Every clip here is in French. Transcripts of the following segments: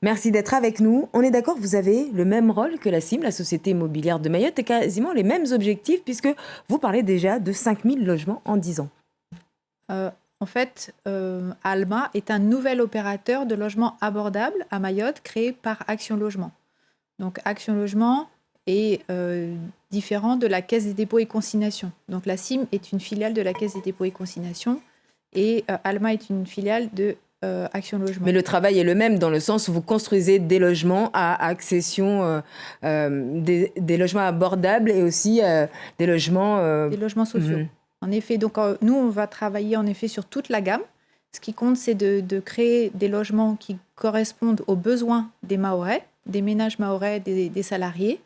Merci d'être avec nous. On est d'accord, vous avez le même rôle que la CIM, la Société immobilière de Mayotte, et quasiment les mêmes objectifs, puisque vous parlez déjà de 5000 logements en 10 ans. En fait, Alma est un nouvel opérateur de logement abordable à Mayotte, créé par Action Logement. Donc Action Logement est différent de la Caisse des dépôts et consignations. Donc la CIM est une filiale de la Caisse des dépôts et consignations, et Alma est une filiale de Action Logement. Mais le travail est le même dans le sens où vous construisez des logements à accession, des logements abordables et aussi des logements... Des logements sociaux. En effet, donc nous, on va travailler en effet sur toute la gamme. Ce qui compte, c'est de créer des logements qui correspondent aux besoins des Mahorais, des ménages mahorais, des salariés.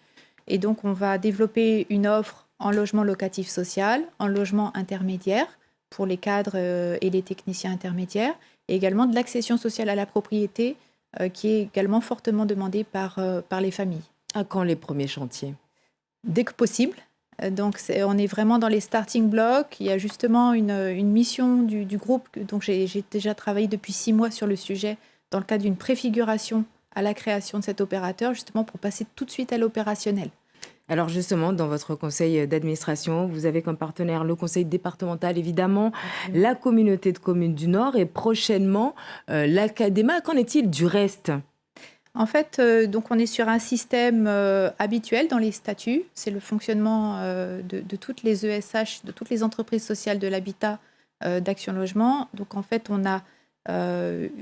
Et donc, on va développer une offre en logement locatif social, en logement intermédiaire pour les cadres et les techniciens intermédiaires, et également de l'accession sociale à la propriété qui est également fortement demandée par les familles. À quand les premiers chantiers ? Dès que possible. Donc, on est vraiment dans les starting blocks. Il y a justement une mission du groupe. Donc, j'ai déjà travaillé depuis 6 mois sur le sujet dans le cadre d'une préfiguration à la création de cet opérateur, justement pour passer tout de suite à l'opérationnel. Alors justement, dans votre conseil d'administration, vous avez comme partenaire le conseil départemental, évidemment, la communauté de communes du Nord et prochainement l'Académa. Qu'en est-il du reste ? En fait, donc on est sur un système habituel dans les statuts. C'est le fonctionnement de toutes les ESH, de toutes les entreprises sociales de l'habitat d'Action Logement. Donc en fait, on a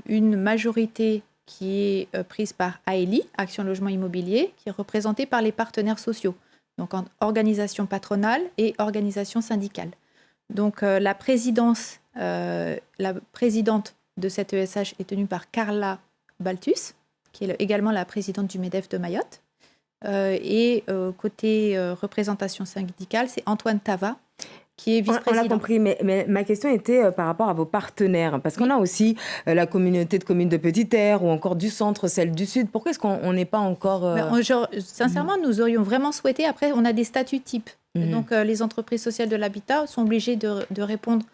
une majorité qui est prise par AELI, Action Logement Immobilier, qui est représentée par les partenaires sociaux, donc en organisation patronale et organisation syndicale. Donc la présidente de cette ESH est tenue par Carla Baltus, qui est également la présidente du MEDEF de Mayotte. Côté représentation syndicale, c'est Antoine Tava, qui est vice-président. On l'a compris, mais ma question était par rapport à vos partenaires, parce qu'on a aussi la communauté de communes de Petite-Terre ou encore du centre, celle du sud. Pourquoi est-ce qu'on n'est pas encore... Sincèrement, nous aurions vraiment souhaité. Après, on a des statuts types. Donc, les entreprises sociales de l'habitat sont obligées de répondre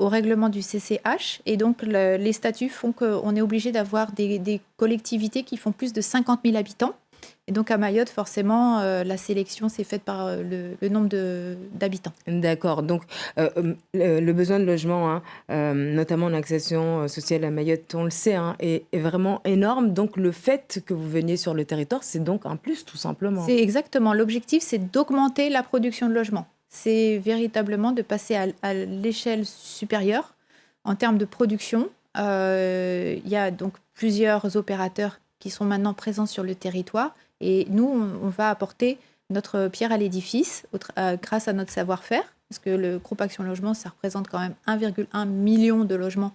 au règlement du CCH. Et donc, les statuts font qu'on est obligé d'avoir des collectivités qui font plus de 50 000 habitants. Et donc, à Mayotte, forcément, la sélection s'est faite par le nombre d'habitants. D'accord. Donc, le besoin de logement, notamment en accession sociale à Mayotte, on le sait, est vraiment énorme. Donc, le fait que vous veniez sur le territoire, c'est donc un plus, tout simplement. C'est exactement. L'objectif, c'est d'augmenter la production de logements. C'est véritablement de passer à l'échelle supérieure en termes de production. Il y a donc plusieurs opérateurs qui sont maintenant présents sur le territoire. Et nous, on va apporter notre pierre à l'édifice grâce à notre savoir-faire, parce que le groupe Action Logement, ça représente quand même 1,1 million de logements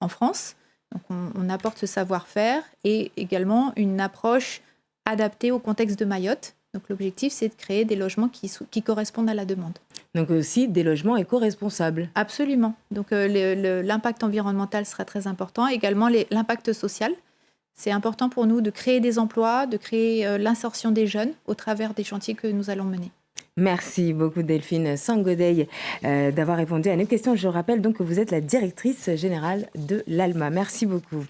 en France. Donc on apporte ce savoir-faire et également une approche adaptée au contexte de Mayotte. Donc l'objectif, c'est de créer des logements qui correspondent à la demande. Donc aussi des logements éco-responsables. Absolument. Donc l'impact environnemental sera très important. Également l'impact social. C'est important pour nous de créer des emplois, de créer l'insertion des jeunes au travers des chantiers que nous allons mener. Merci beaucoup Delphine Sangodey d'avoir répondu à nos questions. Je rappelle donc que vous êtes la directrice générale de l'ALMA. Merci beaucoup.